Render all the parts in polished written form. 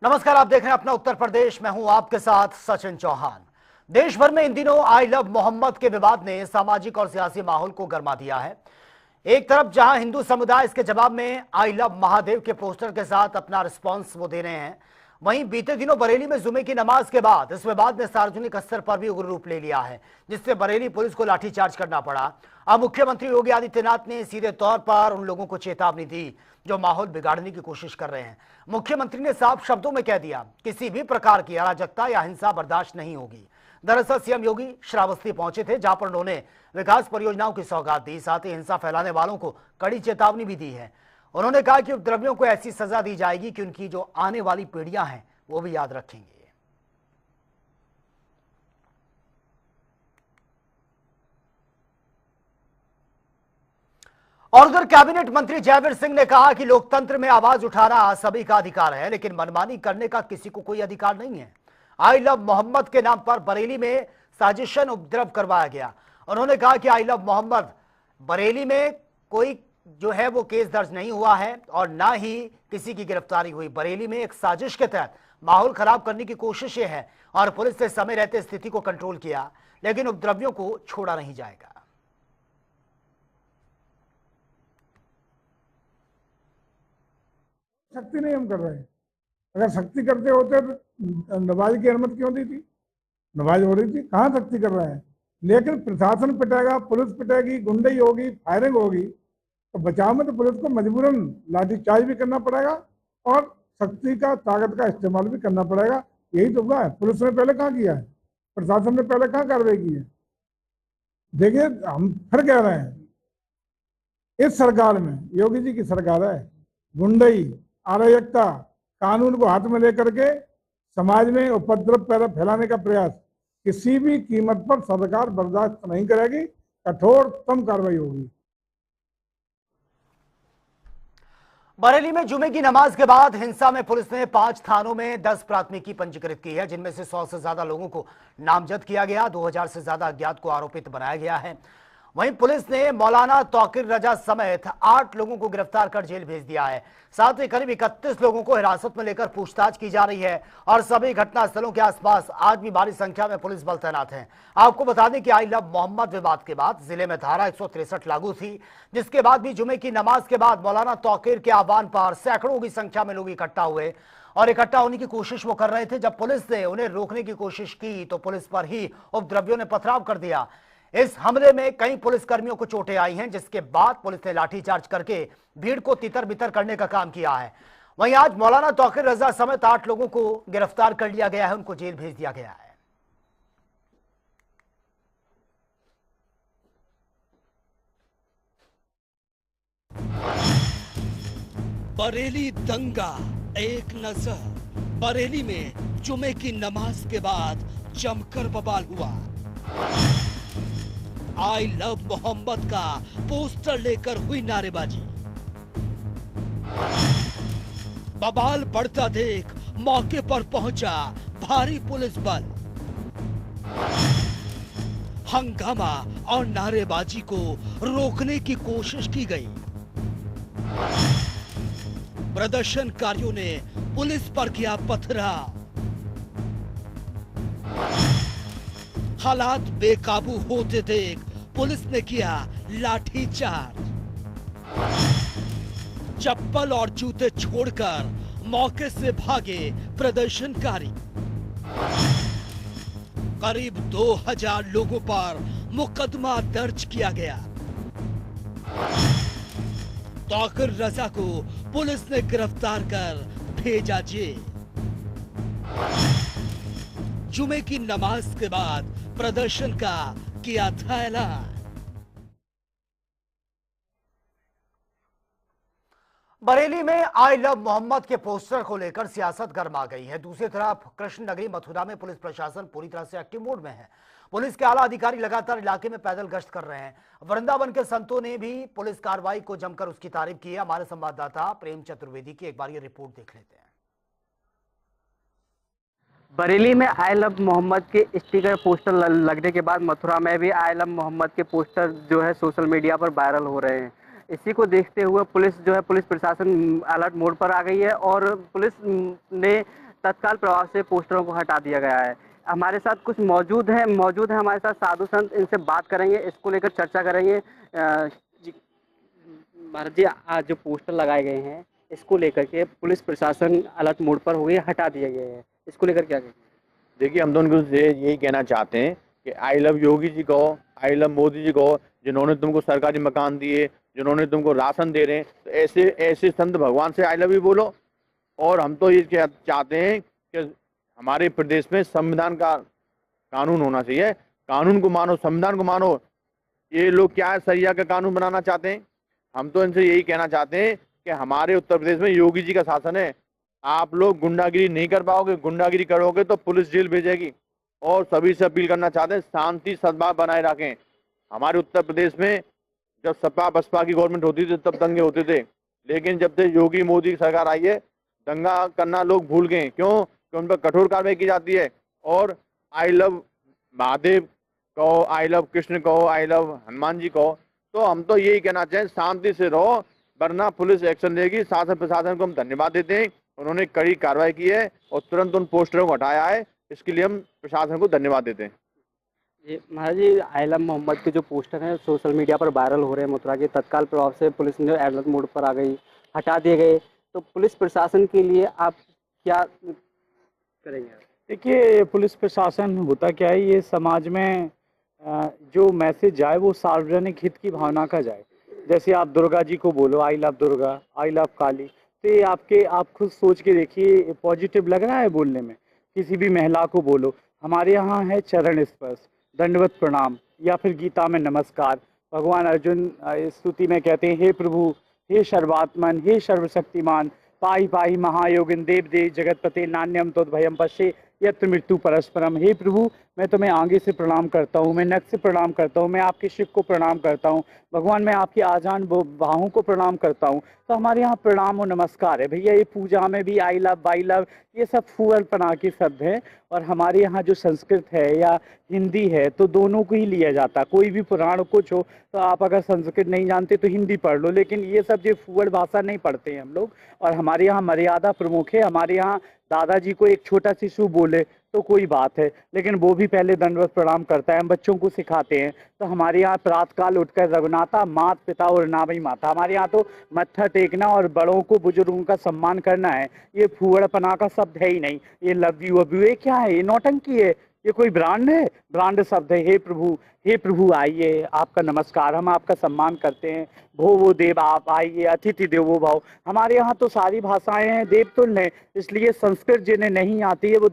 नमस्कार, आप देख रहे हैं अपना उत्तर प्रदेश। मैं हूं आपके साथ सचिन चौहान। देश भर में इन दिनों आई लव मोहम्मद के विवाद ने सामाजिक और सियासी माहौल को गर्मा दिया है। एक तरफ जहां हिंदू समुदाय इसके जवाब में आई लव महादेव के पोस्टर के साथ अपना रिस्पॉन्स वो दे रहे हैं, वहीं बीते दिनों बरेली में जुमे की नमाज के बाद इस विवाद ने सार्वजनिक स्तर पर भी उग्र रूप ले लिया है, जिससे बरेली पुलिस को लाठीचार्ज करना पड़ा। अब मुख्यमंत्री योगी आदित्यनाथ ने सीधे तौर पर उन लोगों को चेतावनी दी जो माहौल बिगाड़ने की कोशिश कर रहे हैं। मुख्यमंत्री ने साफ शब्दों में कह दिया, किसी भी प्रकार की अराजकता या हिंसा बर्दाश्त नहीं होगी। दरअसल सीएम योगी श्रावस्ती पहुंचे थे, जहां पर उन्होंने विकास परियोजनाओं की सौगात दी, साथ ही हिंसा फैलाने वालों को कड़ी चेतावनी भी दी है। उन्होंने कहा कि उपद्रवियों को ऐसी सजा दी जाएगी कि उनकी जो आने वाली पीढ़ियां हैं वो भी याद रखेंगे। और उधर कैबिनेट मंत्री जयवीर सिंह ने कहा कि लोकतंत्र में आवाज उठाना सभी का अधिकार है, लेकिन मनमानी करने का किसी को कोई अधिकार नहीं है। आई लव मोहम्मद के नाम पर बरेली में साजिशन उपद्रव करवाया गया। उन्होंने कहा कि आई लव मोहम्मद बरेली में कोई जो है वो केस दर्ज नहीं हुआ है और ना ही किसी की गिरफ्तारी हुई। बरेली में एक साजिश के तहत माहौल खराब करने की कोशिश है और पुलिस ने समय रहते स्थिति को कंट्रोल किया, लेकिन उपद्रवियों को छोड़ा नहीं जाएगा। सख्ती नहीं हम कर रहे हैं। अगर सख्ती करते होते तो नमाज की अनुमति क्यों दी थी? नमाज हो रही थी, कहाँ सख्ती कर रहे हैं? लेकिन प्रशासन पिटेगा, पुलिस पिटेगी, गुंडई होगी, फायरिंग होगी, तो बचाव में तो पुलिस को मजबूरन लाठीचार्ज भी करना पड़ेगा और सख्ती का, ताकत का इस्तेमाल भी करना पड़ेगा। यही तो हुआ है। पुलिस ने पहले कहाँ किया है? प्रशासन ने पहले कहाँ कार्रवाई की है? देखिए, हम फिर कह रहे हैं, इस सरकार में, योगी जी की सरकार है, गुंडई, अराजकता, कानून को हाथ में लेकर के समाज में उपद्रव फैलाने का प्रयास किसी भी कीमत पर सरकार बर्दाश्त नहीं करेगी। कठोरतम कार्रवाई होगी। बरेली में जुमे की नमाज के बाद हिंसा में पुलिस ने 5 थानों में 10 प्राथमिकी पंजीकृत की है, जिनमें से 100 से ज्यादा लोगों को नामजद किया गया, 2000 से ज्यादा अज्ञात को आरोपित बनाया गया है। वहीं पुलिस ने मौलाना तौकीर रजा समेत 8 लोगों को गिरफ्तार कर जेल भेज दिया है। साथ ही करीब 31 लोगों को हिरासत में लेकर पूछताछ की जा रही है और सभी घटनास्थलों के आसपास आज भी भारी संख्या में पुलिस बल तैनात है। आपको बता दें कि आई लव मोहम्मद विवाद के बाद जिले में धारा 163 लागू थी, जिसके बाद भी जुमे की नमाज के बाद मौलाना तौकीर के आह्वान पर सैकड़ों की संख्या में लोग इकट्ठा हुए और इकट्ठा होने की कोशिश वो कर रहे थे। जब पुलिस ने उन्हें रोकने की कोशिश की तो पुलिस पर ही उपद्रवियों ने पथराव कर दिया। इस हमले में कई पुलिसकर्मियों को चोटें आई हैं, जिसके बाद पुलिस ने लाठीचार्ज करके भीड़ को तितर बितर करने का काम किया है। वहीं आज मौलाना तौकीर रजा समेत 8 लोगों को गिरफ्तार कर लिया गया है, उनको जेल भेज दिया गया है। बरेली दंगा एक नजर। बरेली में जुमे की नमाज के बाद जमकर बवाल हुआ। आई लव मोहम्मद का पोस्टर लेकर हुई नारेबाजी। बवाल बढ़ता देख मौके पर पहुंचा भारी पुलिस बल। हंगामा और नारेबाजी को रोकने की कोशिश की गई। प्रदर्शनकारियों ने पुलिस पर किया पथराव। हालात बेकाबू होते देख पुलिस ने किया लाठीचार्ज। चप्पल और जूते छोड़कर मौके से भागे प्रदर्शनकारी। करीब 2000 लोगों पर मुकदमा दर्ज किया गया। तौकीर रजा को पुलिस ने गिरफ्तार कर भेजा जेल। जुमे की नमाज के बाद प्रदर्शन का किया था ऐलान। बरेली में आई लव मोहम्मद के पोस्टर को लेकर सियासत गर्मा गई है। दूसरी तरफ कृष्ण नगरी मथुरा में पुलिस प्रशासन पूरी तरह से एक्टिव मोड में है। पुलिस के आला अधिकारी लगातार इलाके में पैदल गश्त कर रहे हैं। वृंदावन के संतों ने भी पुलिस कार्रवाई को जमकर उसकी तारीफ की है। हमारे संवाददाता प्रेम चतुर्वेदी की एक बार ये रिपोर्ट देख लेते हैं। बरेली में आई लव मोहम्मद के स्टिकर पोस्टर लगने के बाद मथुरा में भी आई लव मोहम्मद के पोस्टर जो है सोशल मीडिया पर वायरल हो रहे हैं। इसी को देखते हुए पुलिस प्रशासन अलर्ट मोड पर आ गई है और पुलिस ने तत्काल प्रभाव से पोस्टरों को हटा दिया गया है। हमारे साथ कुछ मौजूद है हमारे साथ साधु संत, इनसे बात करेंगे, इसको लेकर चर्चा करेंगे। जी महाराज जी, आज जो पोस्टर लगाए गए हैं इसको लेकर के पुलिस प्रशासन अलर्ट मोड पर हुए, हटा दिए गए हैं, इसको लेकर क्या कहेंगे? देखिए, हम तो उनको यही कहना चाहते हैं कि आई लव योगी जी कहो, आई लव मोदी जी कहो, जिन्होंने तुमको सरकारी मकान दिए, जिन्होंने तुमको राशन दे रहे हैं, तो ऐसे ऐसे संत भगवान से आई लव यू बोलो। और हम तो ये चाहते हैं कि हमारे प्रदेश में संविधान का कानून होना चाहिए, कानून को मानो, संविधान को मानो। ये लोग क्या है, सरिया का कानून बनाना चाहते हैं। हम तो इनसे यही कहना चाहते हैं कि हमारे उत्तर प्रदेश में योगी जी का शासन है, आप लोग गुंडागिरी नहीं कर पाओगे, गुंडागिरी करोगे तो पुलिस जेल भेजेगी। और सभी से अपील करना चाहते हैं, शांति सद्भाव बनाए रखें। हमारे उत्तर प्रदेश में जब सपा बसपा की गवर्नमेंट होती थी तब दंगे होते थे, लेकिन जब से योगी मोदी की सरकार आई है दंगा करना लोग भूल गए। क्यों? कि उन पर कठोर कार्रवाई की जाती है। और आई लव महादेव कहो, आई लव कृष्ण कहो, आई लव हनुमान जी कहो, तो हम तो यही कहना चाहें, शांति से रहो, वरना पुलिस एक्शन लेगी। शासन प्रशासन को हम धन्यवाद देते हैं, उन्होंने कड़ी कार्रवाई की है और तुरंत उन पोस्टरों को हटाया है, इसके लिए हम प्रशासन को धन्यवाद देते हैं। जी महाराज जी, आई लव मोहम्मद के जो पोस्टर हैं सोशल मीडिया पर वायरल हो रहे हैं मथुरा के, तत्काल प्रभाव से पुलिस ने अलर्ट मोड पर आ गई, हटा दिए गए, तो पुलिस प्रशासन के लिए आप क्या करेंगे? देखिए, पुलिस प्रशासन होता क्या है, ये समाज में जो मैसेज जाए वो सार्वजनिक हित की भावना का जाए। जैसे आप दुर्गा जी को बोलो I love Durga, I love Kali, तो ये आप खुद सोच के देखिए, पॉजिटिव लग रहा है बोलने में। किसी भी महिला को बोलो, हमारे यहाँ है चरण स्पर्श, दंडवत प्रणाम, या फिर गीता में नमस्कार। भगवान अर्जुन स्तुति में कहते हैं, हे प्रभु, हे सर्वात्मन, हे सर्वशक्तिमान, पाहि पाहि महायोगिन देव देव जगतपते नान्यम तोद्भयम पश्ये यत्र मृत्यु परस्परम। हे प्रभु, मैं तुम्हें आगे से प्रणाम करता हूँ, मैं नक से प्रणाम करता हूँ, मैं आपके शिव को प्रणाम करता हूँ, भगवान मैं आपकी आजान बाहों को प्रणाम करता हूँ। तो हमारे यहाँ प्रणाम और नमस्कार है भैया। ये पूजा में भी आई लव बाई लव ये सब फूलपना के शब्द हैं। और हमारे यहाँ जो संस्कृत है या हिंदी है तो दोनों को ही लिया जाता है। कोई भी पुराण कुछ हो तो आप अगर संस्कृत नहीं जानते तो हिंदी पढ़ लो, लेकिन ये सब जो फूल भाषा नहीं पढ़ते हैं हम लोग। और हमारे यहाँ मर्यादा प्रमुख है। हमारे यहाँ दादाजी को एक छोटा शिशु बोले तो कोई बात है, लेकिन वो भी पहले दंडवत प्रणाम करता है, हम बच्चों को सिखाते हैं। तो हमारे यहाँ प्रातःकाल उठकर रघुनाथा मात पिता और नाभि माता, हमारे यहाँ तो मत्था टेकना और बड़ों को बुजुर्गों का सम्मान करना है। ये फूहड़पना का शब्द है ही नहीं। ये लव यू अव्यू ये क्या है? ये नौटंकी है, ये कोई ब्रांड है? ब्रांड शब्द है। हे प्रभु आइए, आपका नमस्कार, हम आपका सम्मान करते हैं। भो वो देव आप आइए, अतिथि देवो भव। हमारे यहाँ तो सारी भाषाएं हैं देवतुल्य हैं, इसलिए संस्कृत जिन्हें नहीं आती है वो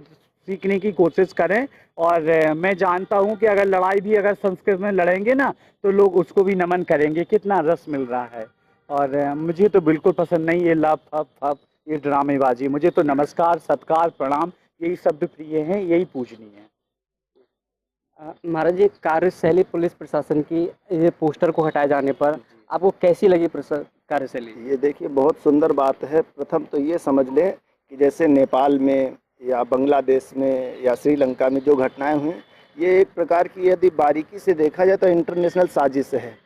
सीखने की कोशिश करें। और मैं जानता हूं कि अगर लड़ाई भी अगर संस्कृत में लड़ेंगे ना तो लोग उसको भी नमन करेंगे। कितना रस मिल रहा है। और मुझे तो बिल्कुल पसंद नहीं ये लव फप फप ये ड्रामेबाजी। मुझे तो नमस्कार सत्कार प्रणाम यही शब्द प्रिय हैं, यही पूजनीय है। महाराज जी, कार्यशैली पुलिस प्रशासन की ये पोस्टर को हटाए जाने पर आपको कैसी लगी कार्यशैली? ये देखिए, बहुत सुंदर बात है। प्रथम तो ये समझ लें कि जैसे नेपाल में या बांग्लादेश में या श्रीलंका में जो घटनाएं हुई, ये एक प्रकार की यदि बारीकी से देखा जाए तो इंटरनेशनल साजिश है।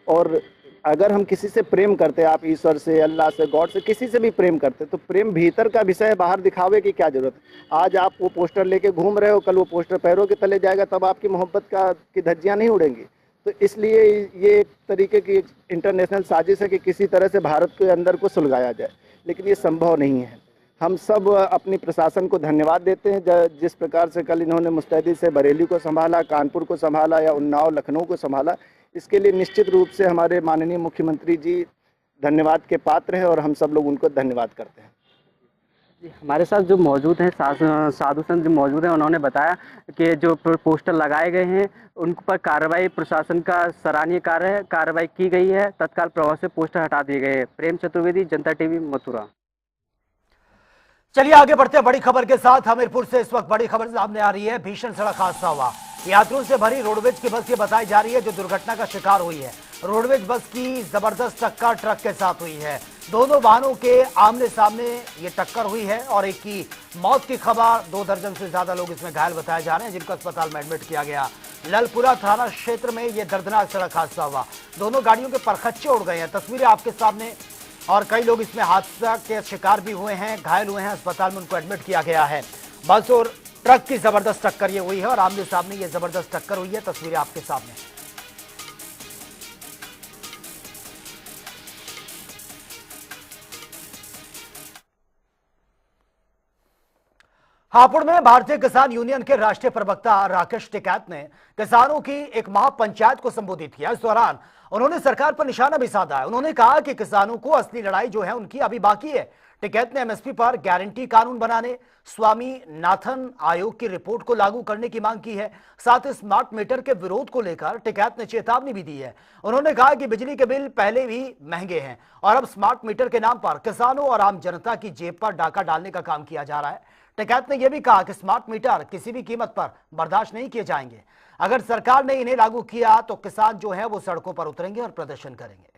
और अगर हम किसी से प्रेम करते हैं, आप ईश्वर से, अल्लाह से, गॉड से, किसी से भी प्रेम करते तो प्रेम भीतर का विषय है, बाहर दिखावे की क्या जरूरत है? आज आप वो पोस्टर लेके घूम रहे हो, कल वो पोस्टर पैरों के तले जाएगा, तब आपकी मोहब्बत की धज्जियाँ नहीं उड़ेंगी। तो इसलिए ये एक तरीके की इंटरनेशनल साजिश है कि किसी तरह से भारत के अंदर को सुलगाया जाए, लेकिन ये संभव नहीं है। हम सब अपनी प्रशासन को धन्यवाद देते हैं, जिस प्रकार से कल इन्होंने मुस्तैदी से बरेली को संभाला, कानपुर को संभाला या उन्नाव लखनऊ को संभाला। इसके लिए निश्चित रूप से हमारे माननीय मुख्यमंत्री जी धन्यवाद के पात्र हैं और हम सब लोग उनको धन्यवाद करते हैं। जी, हमारे साथ जो मौजूद हैं साधु संत जो मौजूद हैं, उन्होंने बताया कि जो पोस्टर लगाए गए हैं उन पर कार्रवाई प्रशासन का सराहनीय कार्य है, कार्रवाई की गई है, तत्काल प्रभाव से पोस्टर हटा दिए गए हैं। प्रेम चतुर्वेदी, जनता टीवी, मथुरा। चलिए आगे बढ़ते हैं बड़ी खबर के साथ। हमीरपुर से इस वक्त बड़ी खबर सामने आ रही है। भीषण सड़क हादसा हुआ। यात्रियों से भरी रोडवेज की बस ये बताई जा रही है जो दुर्घटना का शिकार हुई है। रोडवेज बस की जबरदस्त टक्कर ट्रक के साथ हुई है। दोनों वाहनों के आमने सामने ये टक्कर हुई है और एक की मौत की खबर। 2 दर्जन से ज्यादा लोग इसमें घायल बताए जा रहे हैं जिनको अस्पताल में एडमिट किया गया। ललपुरा थाना क्षेत्र में यह दर्दनाक सड़क हादसा हुआ। दोनों गाड़ियों के परखच्चे उड़ गए हैं। तस्वीरें आपके सामने और कई लोग इसमें हादसा के शिकार भी हुए हैं, घायल हुए हैं। अस्पताल में उनको एडमिट किया गया है। बस और ट्रक की जबरदस्त टक्कर ये हुई है और आमने सामने ये जबरदस्त टक्कर हुई है। तस्वीरें आपके सामने। हापुड़ में भारतीय किसान यूनियन के राष्ट्रीय प्रवक्ता राकेश टिकैत ने किसानों की एक महापंचायत को संबोधित किया। इस दौरान उन्होंने सरकार पर निशाना भी साधा है। उन्होंने कहा कि किसानों को असली लड़ाई जो है उनकी अभी बाकी है। टिकैत ने एमएसपी पर गारंटी कानून बनाने, स्वामीनाथन आयोग की रिपोर्ट को लागू करने की मांग की है। साथ ही स्मार्ट मीटर के विरोध को लेकर टिकैत ने चेतावनी भी दी है। उन्होंने कहा कि बिजली के बिल पहले भी महंगे हैं और अब स्मार्ट मीटर के नाम पर किसानों और आम जनता की जेब पर डाका डालने का काम किया जा रहा है। टिकैत ने यह भी कहा कि स्मार्ट मीटर किसी भी कीमत पर बर्दाश्त नहीं किए जाएंगे। अगर सरकार ने इन्हें लागू किया तो किसान जो है वो सड़कों पर उतरेंगे और प्रदर्शन करेंगे।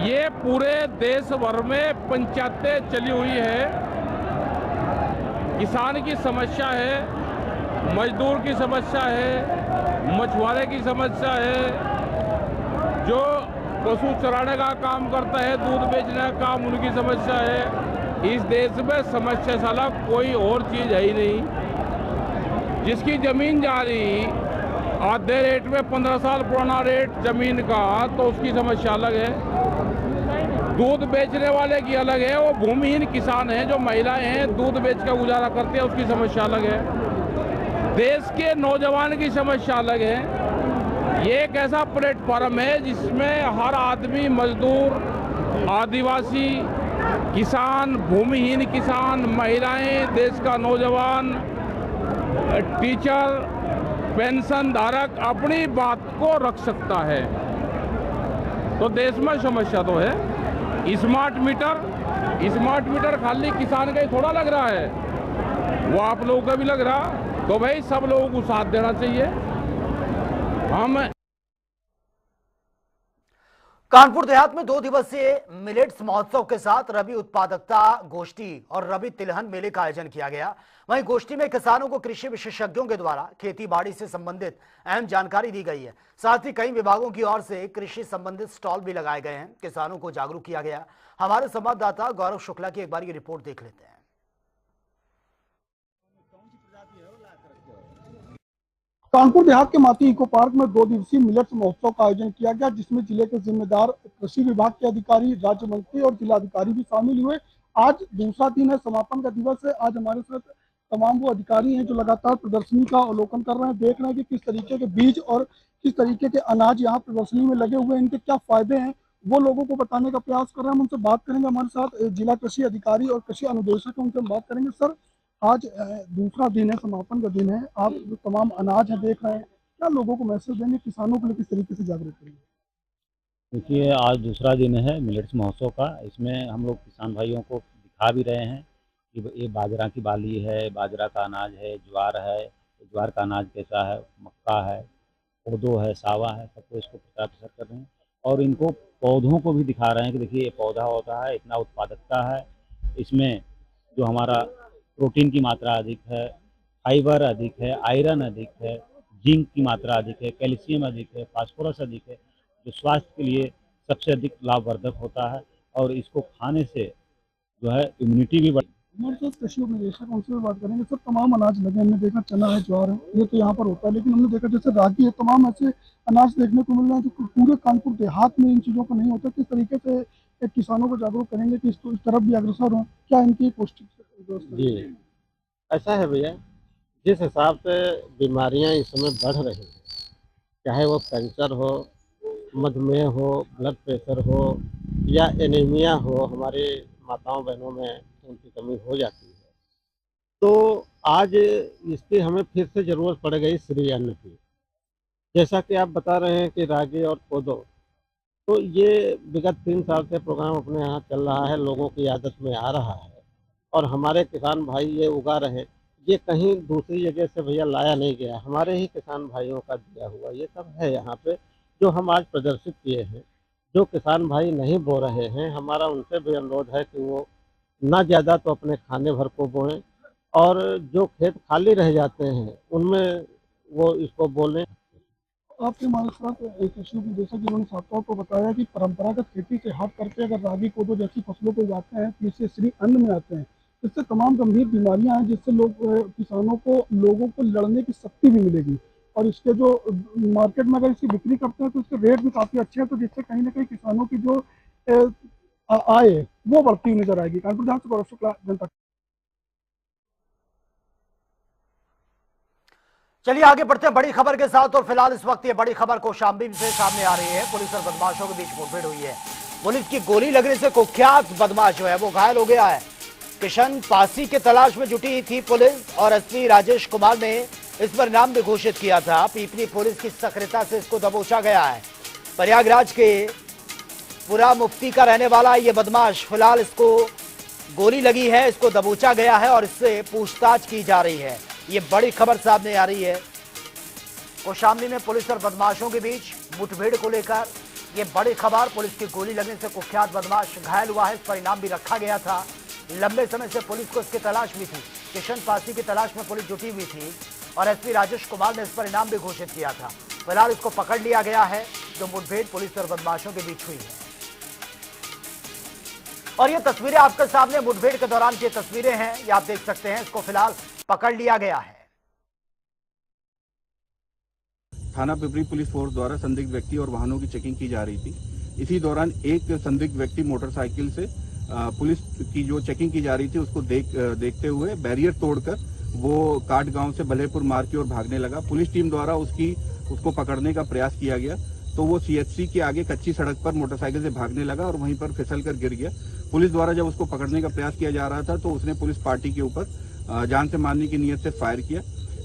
ये पूरे देश भर में पंचायतें चली हुई है। किसान की समस्या है, मजदूर की समस्या है, मछुआरे की समस्या है, जो पशु चराने का काम करता है, दूध बेचने का काम, उनकी समस्या है। इस देश में समस्या साला कोई और चीज है ही नहीं। जिसकी जमीन जा रही आधे रेट में 15 साल पुराना रेट जमीन का, तो उसकी समस्या अलग है। दूध बेचने वाले की अलग है, वो भूमिहीन किसान हैं, जो महिलाएं हैं दूध बेच कर गुजारा करते हैं, उसकी समस्या अलग है। देश के नौजवान की समस्या अलग है। ये एक ऐसा प्लेटफॉर्म है जिसमें हर आदमी, मजदूर, आदिवासी, किसान, भूमिहीन किसान, महिलाएं, देश का नौजवान, टीचर, पेंशन धारक अपनी बात को रख सकता है। तो देश में समस्या तो है। स्मार्ट मीटर खाली किसान का ही थोड़ा लग रहा है, वो आप लोगों का भी लग रहा। तो भाई सब लोगों को साथ देना चाहिए। हम कानपुर देहात में 2 दिवसीय मिलेट्स महोत्सव के साथ रबी उत्पादकता गोष्ठी और रबी तिलहन मेले का आयोजन किया गया। वहीं गोष्ठी में किसानों को कृषि विशेषज्ञों के द्वारा खेती बाड़ी से संबंधित अहम जानकारी दी गई है। साथ ही कई विभागों की ओर से कृषि संबंधित स्टॉल भी लगाए गए हैं। किसानों को जागरूक किया गया। हमारे संवाददाता गौरव शुक्ला की एक बार ये रिपोर्ट देख लेते हैं। कानपुर देहात के माती इको पार्क में 2 दिवसीय मिलेट्स महोत्सव का आयोजन किया गया, जिसमें जिले के जिम्मेदार कृषि विभाग के अधिकारी, राज्य मंत्री और जिलाधिकारी भी शामिल हुए। आज दूसरा दिन है, समापन का दिवस है। आज हमारे साथ तमाम वो अधिकारी हैं जो लगातार प्रदर्शनी का अवलोकन कर रहे हैं, देख रहे हैं कि किस तरीके के बीज और किस तरीके के अनाज यहाँ प्रदर्शनी में लगे हुए हैं, इनके क्या फायदे हैं, वो लोगों को बताने का प्रयास कर रहे हैं। हम उनसे बात करेंगे। हमारे साथ जिला कृषि अधिकारी और कृषि अनुदेशक हैं, उनसे हम बात करेंगे। सर, आज दूसरा दिन है, समापन का दिन है, आप जो तमाम अनाज है देख रहे हैं, क्या लोगों को मैसेज देंगे, किसानों के लिए किस तरीके से जागरूक करेंगे? देखिए, आज दूसरा दिन है मिलेट्स महोत्सव का। इसमें हम लोग किसान भाइयों को दिखा भी रहे हैं कि ये बाजरा की बाली है, बाजरा का अनाज है, ज्वार है, ज्वार का अनाज कैसा है, मक्का है, कोदो है, सावा है, सबको इसको प्रचार प्रसार कर रहे हैं। और इनको पौधों को भी दिखा रहे हैं कि देखिए ये पौधा होता है, इतना उत्पादकता है, इसमें जो हमारा प्रोटीन की मात्रा अधिक है, फाइबर अधिक है, आयरन अधिक है, जिंक की मात्रा अधिक है, कैल्शियम अधिक है, फास्फोरस अधिक है, जो स्वास्थ्य के लिए सबसे अधिक लाभवर्धक होता है। और इसको खाने से जो है इम्यूनिटी भी बढ़ती है। हमारे साथ कृषि उपनिदेशक, उनसे भी बात करेंगे। सर, तमाम अनाज लगे, हमने देखा चना है, ज्वार है, ये तो यहाँ पर होता है, लेकिन हमने देखा जैसे रागी है, तमाम ऐसे अनाज देखने को मिल रहे हैं जो पूरे कानपुर देहात में इन चीज़ों का नहीं होता। किस तरीके से एक किसानों को जागरूक करेंगे कि इस तरफ भी अग्रसर हों, क्या इनकी पौष्टिक व्यवस्था? जी, ऐसा है भैया, जिस हिसाब से बीमारियां इस समय बढ़ रही हैं, चाहे वो कैंसर हो, मधुमेह हो, ब्लड प्रेशर हो या एनीमिया हो, हमारे माताओं बहनों में उनकी कमी हो जाती है। तो आज इसकी हमें फिर से ज़रूरत पड़ गई श्री अन्न की। जैसा कि आप बता रहे हैं कि रागी और कोदो, तो ये विगत 3 साल से प्रोग्राम अपने यहाँ चल रहा है, लोगों की आदत में आ रहा है और हमारे किसान भाई ये उगा रहे। ये कहीं दूसरी जगह से भैया लाया नहीं गया, हमारे ही किसान भाइयों का दिया हुआ ये सब है यहाँ पे, जो हम आज प्रदर्शित किए हैं। जो किसान भाई नहीं बो रहे हैं, हमारा उनसे भी अनुरोध है कि वो ना ज़्यादा तो अपने खाने भर को बोएं, और जो खेत खाली रह जाते हैं उनमें वो इसको बोलें। आपके हमारे साथ एक कृषि निदेशक जिन्होंने छात्रों को बताया कि परंपरागत खेती से हट करके अगर रागी कोदो जैसी फसलों को उगाते हैं तो इससे श्री अन्न में आते हैं, इससे तमाम गंभीर बीमारियां हैं जिससे किसानों को लोगों को लड़ने की शक्ति भी मिलेगी और इसके जो मार्केट में अगर इसकी बिक्री करते हैं तो इसके रेट भी काफ़ी अच्छे हैं, तो जिससे कहीं ना कहीं किसानों की जो आय वो बढ़ती हुई नजर आएगी। कानपुर जहां से गौरव शुक्ला, जनता। चलिए आगे बढ़ते हैं बड़ी खबर के साथ। और फिलहाल इस वक्त ये बड़ी खबर कौशाम्बी से सामने आ रही है। पुलिस और बदमाशों के बीच मुठभेड़ हुई है। पुलिस की गोली लगने से कुख्यात बदमाश जो है वो घायल हो गया है। किशन पासी के तलाश में जुटी थी पुलिस और एसपी राजेश कुमार ने इस पर इनाम भी घोषित किया था। पीपली पुलिस की सक्रियता से इसको दबोचा गया है। प्रयागराज के पूरा मुफ्ती का रहने वाला ये बदमाश, फिलहाल इसको गोली लगी है, इसको दबोचा गया है और इससे पूछताछ की जा रही है। ये बड़ी खबर सामने आ रही है। कौशाम्बी में पुलिस और बदमाशों के बीच मुठभेड़ को लेकर ये बड़ी खबर। पुलिस की गोली लगने से कुख्यात बदमाश घायल हुआ है, इस पर इनाम भी रखा गया था। लंबे समय से पुलिस को इसकी तलाश में थी। किशन पासी की तलाश में पुलिस जुटी हुई थी और एसपी राजेश कुमार ने इस पर इनाम भी घोषित किया था। फिलहाल इसको पकड़ लिया गया है। जो मुठभेड़ पुलिस और बदमाशों के बीच हुई है और ये तस्वीरें आपके सामने मुठभेड़ के दौरान की तस्वीरें हैं, ये आप देख सकते हैं। इसको फिलहाल पकड़ लिया गया है। थाना पिपरी पुलिस फोर्स द्वारा संदिग्ध व्यक्ति और वाहनों की चेकिंग की जा रही थी। इसी दौरान एक संदिग्ध व्यक्ति मोटरसाइकिल से पुलिस की जो चेकिंग की जा रही थी उसको देखते हुए बैरियर तोड़कर वो काट गांव से बल्हेपुर मार्ग की ओर भागने लगा। पुलिस टीम द्वारा उसको पकड़ने का प्रयास किया गया तो वो सीएचसी के आगे कच्ची सड़क पर मोटरसाइकिल से भागने लगा और वहीं पर फिसल कर गिर गया। पुलिस द्वारा जब उसको पकड़ने का प्रयास किया जा रहा था तो उसने पुलिस पार्टी के ऊपर जान से मारने की नीयत से फायर किया।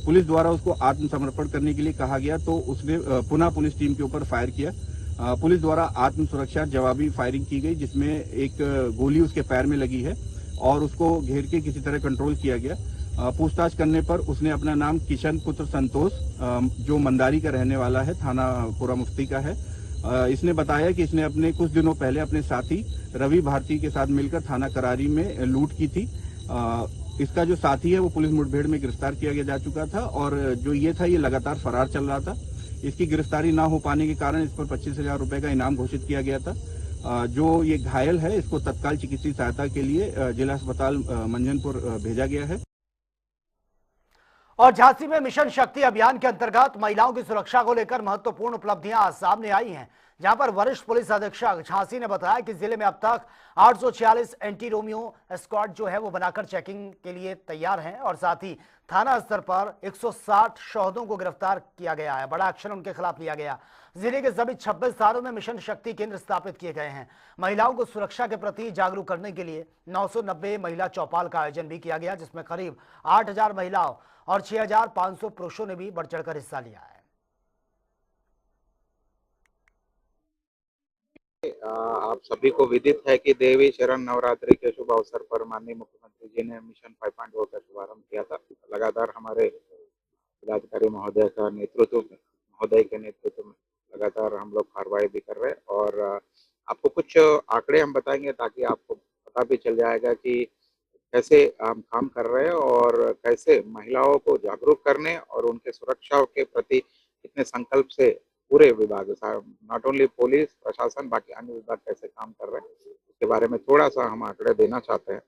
पुलिस द्वारा उसको आत्मसमर्पण करने के लिए कहा गया तो उसने पुनः पुलिस टीम के ऊपर फायर किया। पुलिस द्वारा आत्म सुरक्षा जवाबी फायरिंग की गई जिसमें एक गोली उसके पैर में लगी है और उसको घेर के किसी तरह कंट्रोल किया गया। पूछताछ करने पर उसने अपना नाम किशन पुत्र संतोष जो मंदारी का रहने वाला है, थाना पूरा मुफ्ती का है, इसने बताया कि इसने अपने कुछ दिनों पहले अपने साथी रवि भारती के साथ मिलकर थाना करारी में लूट की थी। इसका जो साथी है वो पुलिस मुठभेड़ में गिरफ्तार किया जा चुका था और जो ये था ये लगातार फरार चल रहा था। इसकी गिरफ्तारी ना हो पाने के कारण इस पर 25,000 रुपए का इनाम घोषित किया गया था। जो ये घायल है इसको तत्काल चिकित्सीय सहायता के लिए जिला अस्पताल मंझनपुर भेजा गया है। और झांसी में मिशन शक्ति अभियान के अंतर्गत महिलाओं की सुरक्षा को लेकर महत्वपूर्ण उपलब्धियां सामने आई हैं, जहां पर वरिष्ठ पुलिस अधीक्षक झांसी ने बताया कि जिले में अब तक 846 एंटी रोमियो स्क्वाड जो है वो बनाकर चेकिंग के लिए तैयार हैं और साथ ही थाना स्तर पर 160 शोहदों को गिरफ्तार किया गया है। बड़ा एक्शन उनके खिलाफ लिया गया। जिले के सभी 26 थानों में मिशन शक्ति केंद्र स्थापित किए गए हैं। महिलाओं को सुरक्षा के प्रति जागरूक करने के लिए 990 महिला चौपाल का आयोजन भी किया गया, जिसमें करीब 8000 महिलाओं और 6500 पुरुषों ने भी बढ़ चढ़कर हिस्सा लिया है। आप सभी को विदित है कि देवी शरण नवरात्रि के शुभ अवसर पर माननीय मुख्यमंत्री जी ने मिशन 5.0 का शुभारंभ किया था। लगातार हमारे जिलाधिकारी महोदय के नेतृत्व में लगातार हम लोग कार्रवाई भी कर रहे हैं और आपको कुछ आंकड़े हम बताएंगे ताकि आपको पता भी चल जाएगा कि कैसे हम काम कर रहे हैं और कैसे महिलाओं को जागरूक करने और उनके सुरक्षा के प्रति कितने संकल्प से पूरे विभाग नॉट ओनली पुलिस प्रशासन बाकी अन्य विभाग कैसे काम कर रहे हैं उसके बारे में थोड़ा सा हम आंकड़े देना चाहते हैं।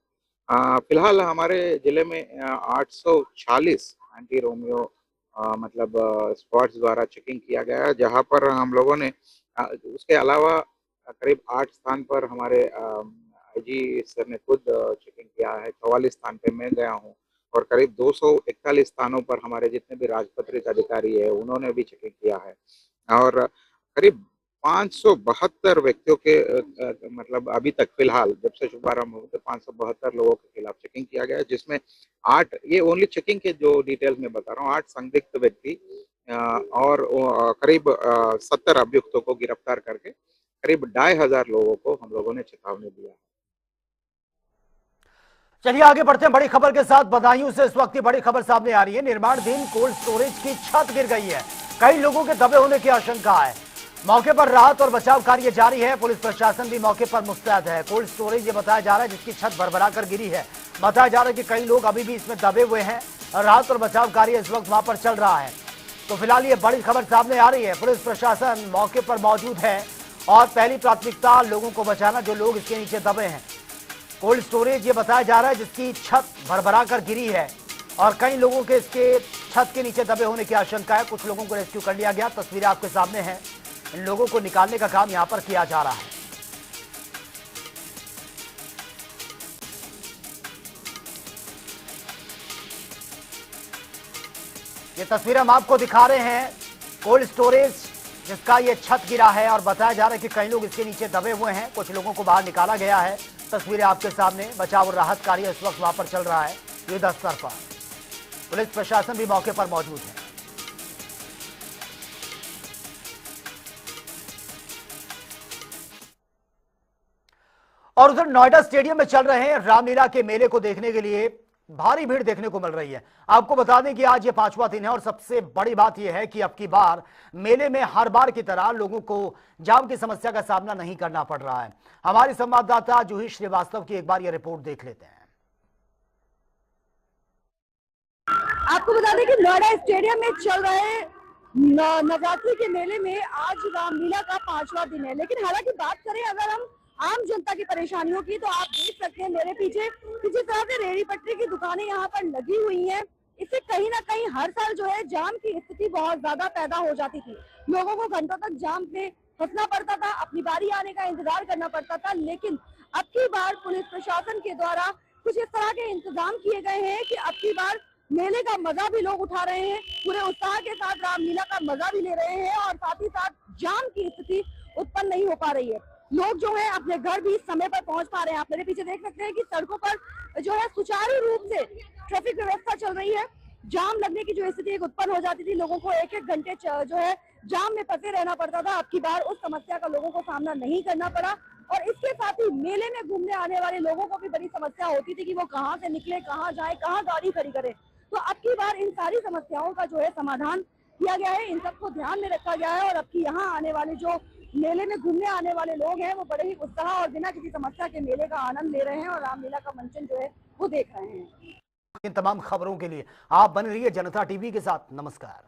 फिलहाल हमारे जिले में 846 एंटी रोमियो मतलब स्क्वाड्स द्वारा चेकिंग किया गया है, जहां पर हम लोगों ने उसके अलावा करीब 8 स्थान पर हमारे आईजी सर ने खुद चेकिंग किया है। 44 स्थान पे मैं गया हूं और करीब 241 स्थानों पर हमारे जितने भी राजपत्रित अधिकारी है उन्होंने भी चेकिंग किया है और करीब 572 व्यक्तियों के मतलब अभी तक फिलहाल जब से शुभारंभ हुआ तो 572 लोगों के खिलाफ चेकिंग किया गया है, जिसमें 8 ये ओनली चेकिंग के जो डिटेल्स में बता रहा हूँ 8 संदिग्ध व्यक्ति और करीब 70 अभियुक्तों को गिरफ्तार करके करीब 2500 लोगों को हम लोगों ने चेतावनी दिया है। चलिए आगे बढ़ते हैं बड़ी खबर के साथ। बदायूं से इस वक्त बड़ी खबर सामने आ रही है। निर्माणाधीन कोल्ड स्टोरेज की छत गिर गई है, कई लोगों के दबे होने की आशंका है। मौके पर राहत और बचाव कार्य जारी है। पुलिस प्रशासन भी मौके पर मुस्तैद है। कोल्ड स्टोरेज ये बताया जा रहा है जिसकी छत भरभरा कर गिरी है। बताया जा रहा है कि कई लोग अभी भी इसमें दबे हुए हैं और राहत और बचाव कार्य इस वक्त वहां पर चल रहा है। तो फिलहाल ये बड़ी खबर सामने आ रही है। पुलिस प्रशासन मौके पर मौजूद है और पहली प्राथमिकता लोगों को बचाना, जो लोग इसके नीचे दबे हैं। कोल्ड स्टोरेज ये बताया जा रहा है जिसकी छत भरभरा कर गिरी है और कई लोगों के इसके छत के नीचे दबे होने की आशंका है। कुछ लोगों को रेस्क्यू कर लिया गया, तस्वीरें आपके सामने हैं। इन लोगों को निकालने का काम यहां पर किया जा रहा है। ये तस्वीरें हम आपको दिखा रहे हैं कोल्ड स्टोरेज जिसका ये छत गिरा है और बताया जा रहा है कि कई लोग इसके नीचे दबे हुए हैं। कुछ लोगों को बाहर निकाला गया है। तस्वीरें आपके सामने। बचाव और राहत कार्य इस वक्त वहां पर चल रहा है युद्ध स्तर पर। पुलिस प्रशासन भी मौके पर मौजूद है। और उधर नोएडा स्टेडियम में चल रहे रामलीला के मेले को देखने के लिए भारी भीड़ देखने को मिल रही है। आपको बता दें कि आज ये 5वां दिन है और सबसे बड़ी बात यह है कि अब की बार मेले में हर बार की तरह लोगों को जाम की समस्या का सामना नहीं करना पड़ रहा है। हमारी संवाददाता जूही श्रीवास्तव की एक बार ये रिपोर्ट देख लेते हैं। आपको बता दें कि नोएडा स्टेडियम में चल रहे नवरात्रि के मेले में आज रामलीला का 5वां दिन है। लेकिन हालांकि बात करें अगर हम आम जनता की परेशानियों की, तो आप देख सकते हैं मेरे पीछे किसी तरह से रेहड़ी पटरी की दुकानें यहाँ पर लगी हुई हैं। इससे कहीं ना कहीं हर साल जो है जाम की स्थिति बहुत ज्यादा पैदा हो जाती थी। लोगों को घंटों तक जाम में फंसना पड़ता था, अपनी बारी आने का इंतजार करना पड़ता था। लेकिन अब की बार पुलिस प्रशासन के द्वारा कुछ इस तरह के इंतजाम किए गए हैं कि अब की बार मेले का मजा भी लोग उठा रहे हैं, पूरे उत्साह के साथ रामलीला का मजा भी ले रहे हैं और साथ ही साथ जाम की स्थिति उत्पन्न नहीं हो पा रही है। लोग जो है अपने घर भी समय पर पहुंच पा रहे हैं। आप मेरे पीछे देख सकते हैं कि सड़कों पर जो है सुचारू रूप से ट्रैफिक व्यवस्था चल रही है। जाम लगने की जो स्थिति उत्पन्न हो जाती थी, लोगों को एक एक घंटे जो है जाम में फंसे रहना पड़ता था, अब की बार उस समस्या का लोगों को सामना नहीं करना पड़ा। और इसके साथ ही मेले में घूमने आने वाले लोगों को भी बड़ी समस्या होती थी कि वो कहाँ से निकले, कहाँ जाए, कहाँ गाड़ी खड़ी करे। तो अब की बार इन सारी समस्याओं का जो है समाधान किया गया है, इन सबको ध्यान में रखा गया है और अब की यहाँ आने वाले जो मेले में घूमने आने वाले लोग हैं वो बड़े ही उत्साह और बिना किसी समस्या के मेले का आनंद ले रहे हैं और रामलीला का मंचन जो है वो देख रहे हैं। इन तमाम खबरों के लिए आप बने रहिए जनता टीवी के साथ। नमस्कार।